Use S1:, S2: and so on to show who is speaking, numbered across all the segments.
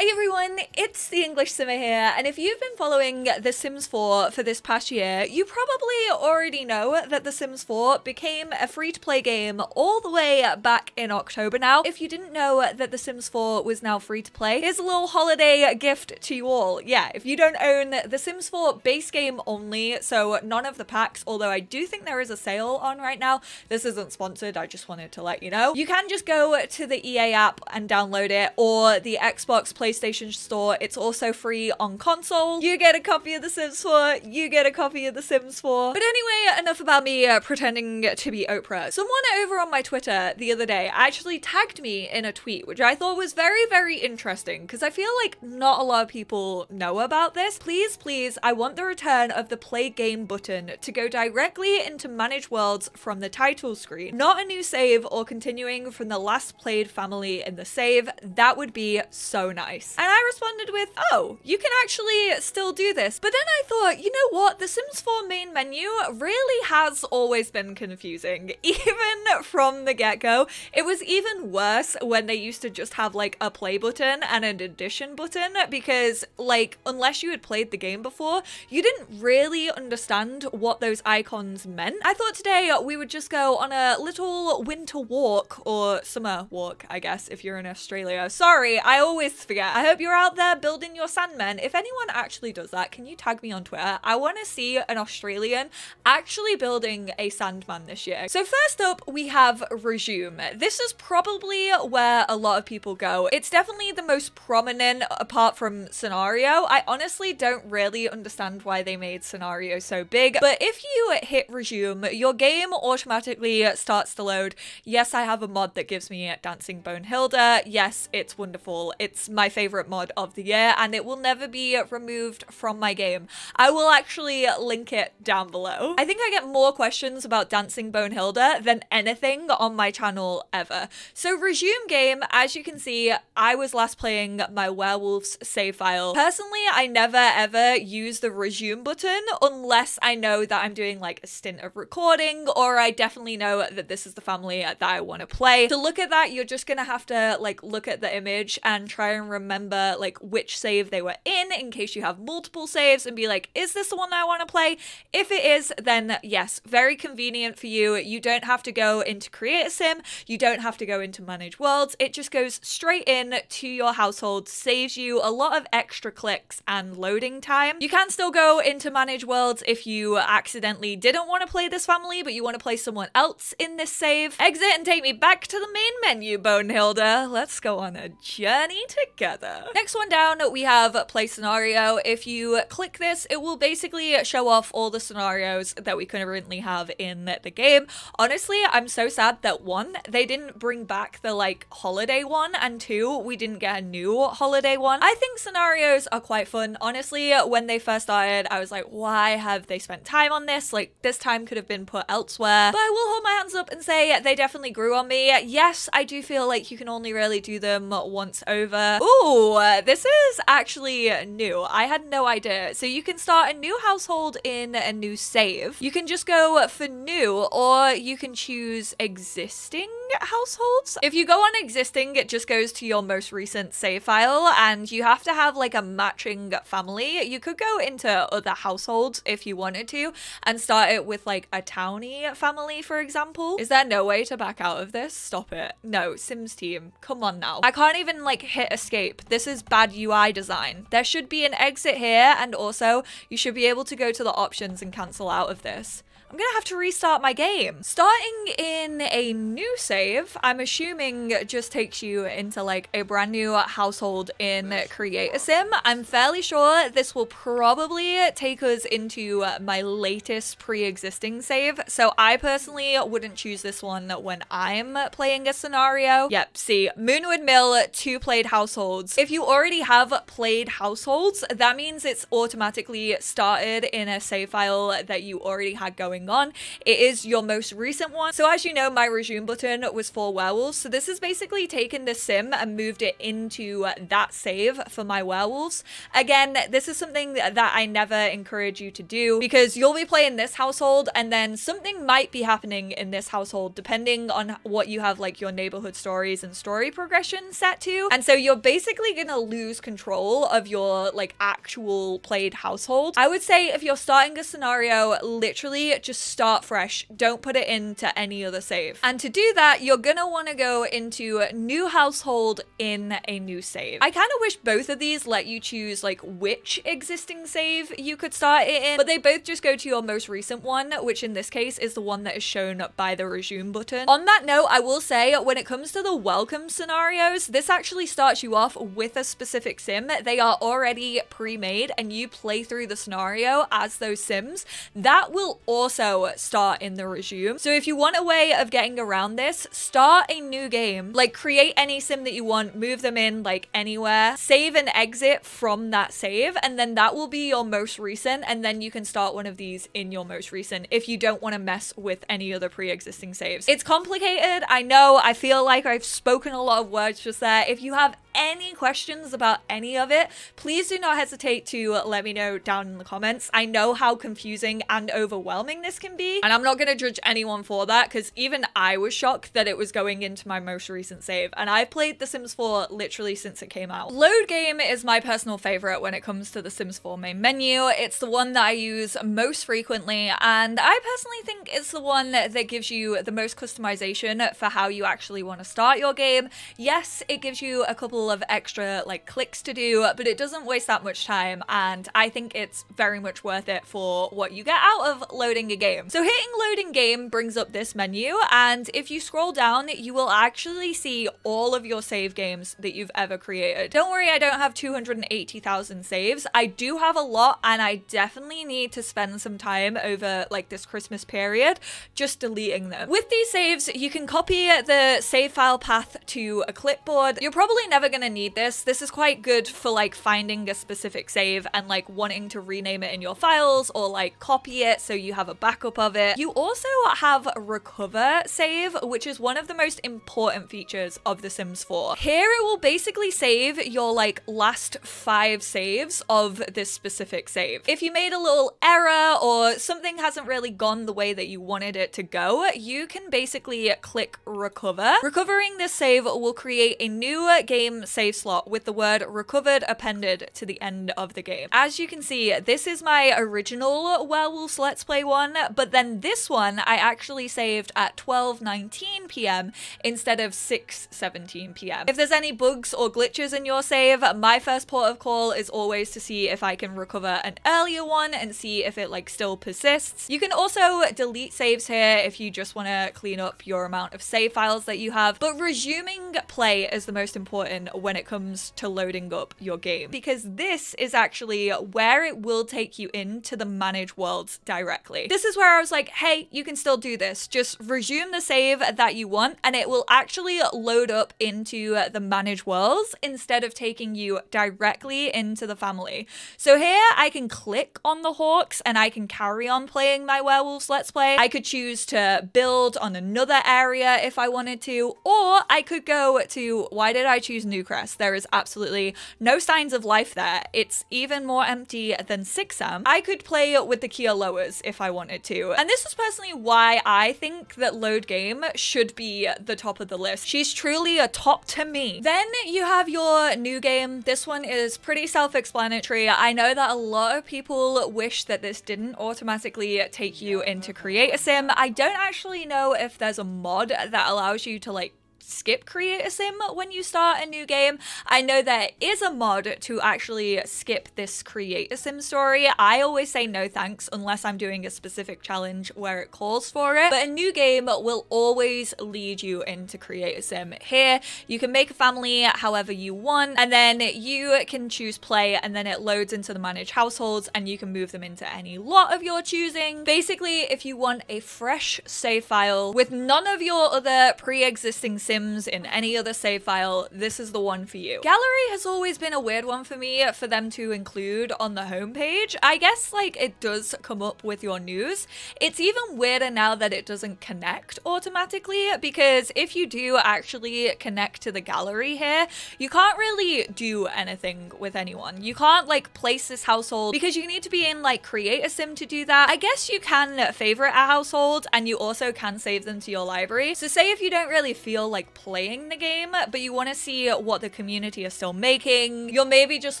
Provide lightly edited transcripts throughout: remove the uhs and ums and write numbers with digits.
S1: Hi everyone, it's the English Simmer here, and if you've been following The Sims 4 for this past year, you probably already know that The Sims 4 became a free-to-play game all the way back in October now. If you didn't know that The Sims 4 was now free-to-play, here's a little holiday gift to you all. Yeah, if you don't own The Sims 4 base game only, so none of the packs, although I do think there is a sale on right now. This isn't sponsored, I just wanted to let you know. You can just go to the EA app and download it, or the Xbox PlayStation Store. It's also free on console. You get a copy of The Sims 4, you get a copy of The Sims 4. But anyway, enough about me pretending to be Oprah. Someone over on my Twitter the other day actually tagged me in a tweet, which I thought was very, very interesting, because I feel like not a lot of people know about this. Please, please, I want the return of the play game button to go directly into manage worlds from the title screen. Not a new save or continuing from the last played family in the save. That would be so nice. And I responded with, oh, you can actually still do this. But then I thought, you know what? The Sims 4 main menu really has always been confusing. Even from the get-go. It was even worse when they used to just have like a play button and an addition button, because like, unless you had played the game before, you didn't really understand what those icons meant. I thought today we would just go on a little winter walk, or summer walk, I guess, if you're in Australia. Sorry, I always forget. I hope you're out there building your sandmen. If anyone actually does that, can you tag me on Twitter? I want to see an Australian actually building a sandman this year. So first up, we have resume. This is probably where a lot of people go. It's definitely the most prominent apart from scenario. I honestly don't really understand why they made scenario so big, but if you hit resume, your game automatically starts to load. Yes, I have a mod that gives me Dancing Bone Hilda. Yes, it's wonderful. It's my favorite mod of the year, and it will never be removed from my game. I will actually link it down below. I think I get more questions about Dancing Bone Hilda than anything on my channel ever. So resume game, as you can see, I was last playing my werewolves save file. Personally, I never ever use the resume button unless I know that I'm doing like a stint of recording, or I definitely know that this is the family that I want to play. To look at that, you're just gonna have to like look at the image and try and remember like which save they were in case you have multiple saves, and be like, is this the one I want to play? If it is, then yes, very convenient for you. You don't have to go into create a sim, you don't have to go into manage worlds. It just goes straight in to your household, saves you a lot of extra clicks and loading time. You can still go into manage worlds if you accidentally didn't want to play this family but you want to play someone else in this save. Exit and take me back to the main menu, Bonehilda. Let's go on a journey together. Next one down, we have play scenario. If you click this, it will basically show off all the scenarios that we currently have in the game. Honestly, I'm so sad that one, they didn't bring back the like holiday one, and two, we didn't get a new holiday one. I think scenarios are quite fun. Honestly, when they first started, I was like, why have they spent time on this? Like, this time could have been put elsewhere. But I will hold my hands up and say they definitely grew on me. Yes, I do feel like you can only really do them once over. Ooh, this is actually new. I had no idea. So you can start a new household in a new save. You can just go for new, or you can choose existing households. If you go on existing, it just goes to your most recent save file, and you have to have like a matching family. You could go into other households if you wanted to and start it with like a townie family, for example. Is there no way to back out of this? Stop it. No, Sims team, come on now. I can't even like hit escape. This is bad UI design. There should be an exit here, and also you should be able to go to the options and cancel out of this. I'm gonna have to restart my game. Starting in a new save, I'm assuming just takes you into like a brand new household in Create a Sim. I'm fairly sure this will probably take us into my latest pre-existing save. So I personally wouldn't choose this one when I'm playing a scenario. Yep, see, Moonwood Mill, 2 played households. If you already have played households, that means it's automatically started in a save file that you already had going going on. It is your most recent one. So as you know, my resume button was for werewolves. So this has basically taken this sim and moved it into that save for my werewolves. Again, this is something that I never encourage you to do because you'll be playing this household and then something might be happening in this household depending on what you have like your neighborhood stories and story progression set to. And so you're basically gonna lose control of your like actual played household. I would say if you're starting a scenario, literally just start fresh. Don't put it into any other save. And to do that, you're gonna want to go into new household in a new save. I kind of wish both of these let you choose like which existing save you could start it in, but they both just go to your most recent one, which in this case is the one that is shown by the resume button. On that note, I will say when it comes to the welcome scenarios, this actually starts you off with a specific sim. They are already pre-made and you play through the scenario as those sims. That will also start in the resume. So if you want a way of getting around this, start a new game. Like create any sim that you want, move them in like anywhere, save and exit from that save, and then that will be your most recent, and then you can start one of these in your most recent if you don't want to mess with any other pre-existing saves. It's complicated, I know. I feel like I've spoken a lot of words just there. If you have any questions about any of it, please do not hesitate to let me know down in the comments. I know how confusing and overwhelming this can be, and I'm not going to judge anyone for that because even I was shocked that it was going into my most recent save, and I've played The Sims 4 literally since it came out. Load game is my personal favorite when it comes to the Sims 4 main menu. It's the one that I use most frequently, and I personally think it's the one that gives you the most customization for how you actually want to start your game. Yes, it gives you a couple of extra like clicks to do, but it doesn't waste that much time, and I think it's very much worth it for what you get out of loading a game. So hitting loading game brings up this menu, and if you scroll down, you will actually see all of your save games that you've ever created. Don't worry, I don't have 280,000 saves. I do have a lot, and I definitely need to spend some time over like this Christmas period just deleting them. With these saves, you can copy the save file path to a clipboard. You're probably never going to need this. This is quite good for like finding a specific save and like wanting to rename it in your files or like copy it so you have a backup of it. You also have recover save, which is one of the most important features of The Sims 4. Here it will basically save your like last 5 saves of this specific save. If you made a little error or something hasn't really gone the way that you wanted it to go, you can basically click recover. Recovering this save will create a new game save slot with the word recovered appended to the end of the game. As you can see, this is my original Werewolves Let's Play one, but then this one I actually saved at 12:19 p.m. instead of 6:17 p.m. If there's any bugs or glitches in your save, my first port of call is always to see if I can recover an earlier one and see if it like still persists. You can also delete saves here if you just want to clean up your amount of save files that you have, but resuming play is the most important when it comes to loading up your game, because this is actually where it will take you into the manage worlds directly. This is where I was like, hey, you can still do this. Just resume the save that you want and it will actually load up into the manage worlds instead of taking you directly into the family. So here I can click on the hawks and I can carry on playing my Werewolves Let's Play. I could choose to build on another area if I wanted to, or I could go to, why did I choose Newcrest? There is absolutely no signs of life there. It's even more empty than Sixam. I could play with the Kia Lowers if I wanted to. And this is personally why I think that load game should be the top of the list. She's truly a top to me. Then you have your new game. This one is pretty self-explanatory. I know that a lot of people wish that this didn't automatically take you into Create a Sim. I don't actually know if there's a mod that allows you to like skip Create a Sim when you start a new game. I know there is a mod to actually skip this Create a Sim story. I always say no thanks unless I'm doing a specific challenge where it calls for it, but a new game will always lead you into Create a Sim. Here you can make a family however you want, and then you can choose play, and then it loads into the manage households and you can move them into any lot of your choosing. Basically, if you want a fresh save file with none of your other pre-existing Sims Sims in any other save file, this is the one for you. Gallery has always been a weird one for me for them to include on the homepage. I guess like it does come up with your news. It's even weirder now that it doesn't connect automatically, because if you do actually connect to the gallery here, you can't really do anything with anyone. You can't like place this household because you need to be in like create a sim to do that. I guess you can favorite a household and you also can save them to your library. So say if you don't really feel like playing the game, but you want to see what the community is still making, you're maybe just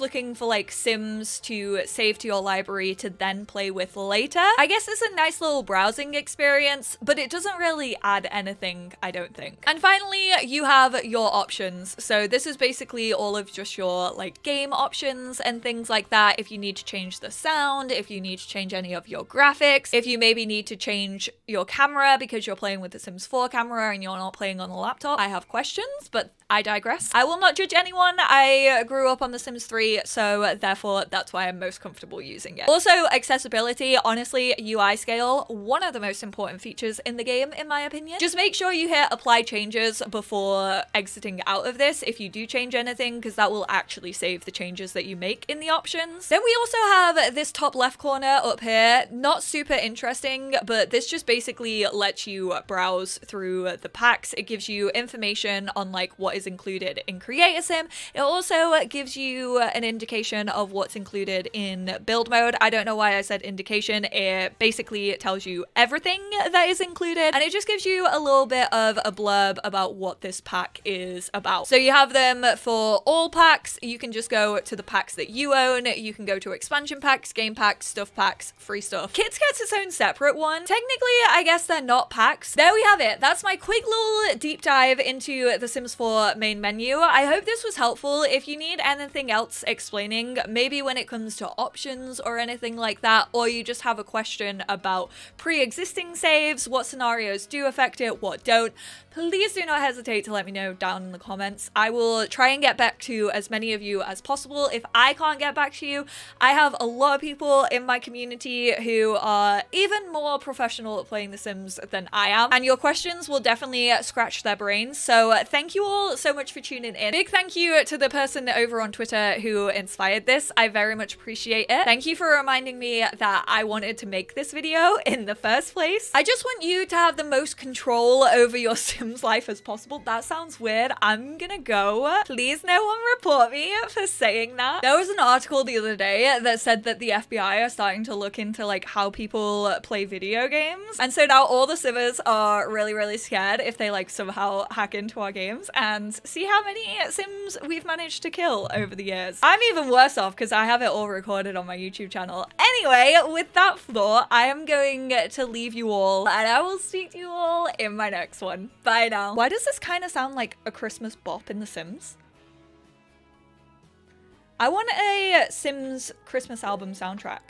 S1: looking for like sims to save to your library to then play with later. I guess it's a nice little browsing experience, but it doesn't really add anything, I don't think. And finally, you have your options. So this is basically all of just your like game options and things like that. If you need to change the sound, if you need to change any of your graphics, if you maybe need to change your camera because you're playing with the Sims 4 camera and you're not playing on a laptop. I have questions, but I digress. I will not judge anyone. I grew up on The Sims 3, so therefore that's why I'm most comfortable using it. Also, accessibility, honestly, UI scale, one of the most important features in the game, in my opinion. Just make sure you hit apply changes before exiting out of this if you do change anything, because that will actually save the changes that you make in the options. Then we also have this top left corner up here. Not super interesting, but this just basically lets you browse through the packs. It gives you information on like what is included in Create a Sim. It also gives you an indication of what's included in build mode. I don't know why I said indication. It basically tells you everything that is included, and it just gives you a little bit of a blurb about what this pack is about. So you have them for all packs. You can just go to the packs that you own. You can go to expansion packs, game packs, stuff packs, free stuff. Kits gets its own separate one. Technically, I guess they're not packs. There we have it. That's my quick little deep dive into the Sims 4 main menu. I hope this was helpful. If you need anything else explaining, maybe when it comes to options or anything like that, or you just have a question about pre-existing saves, what scenarios do affect it, what don't, please do not hesitate to let me know down in the comments. I will try and get back to as many of you as possible. If I can't get back to you, I have a lot of people in my community who are even more professional at playing The Sims than I am, and your questions will definitely scratch their brains. So thank you all so much for tuning in. Big thank you to the person over on Twitter who inspired this. I very much appreciate it. Thank you for reminding me that I wanted to make this video in the first place. I just want you to have the most control over your Sims life as possible. That sounds weird. I'm gonna go. Please no one report me for saying that. There was an article the other day that said that the FBI are starting to look into like how people play video games, and so now all the Simmers are really scared if they like somehow hack into our games and see how many Sims we've managed to kill over the years. I'm even worse off because I have it all recorded on my YouTube channel. Anyway, with that thought, I am going to leave you all, and I will speak to you all in my next one. Bye now. Why does this kind of sound like a Christmas bop in The Sims? I want a Sims Christmas album soundtrack.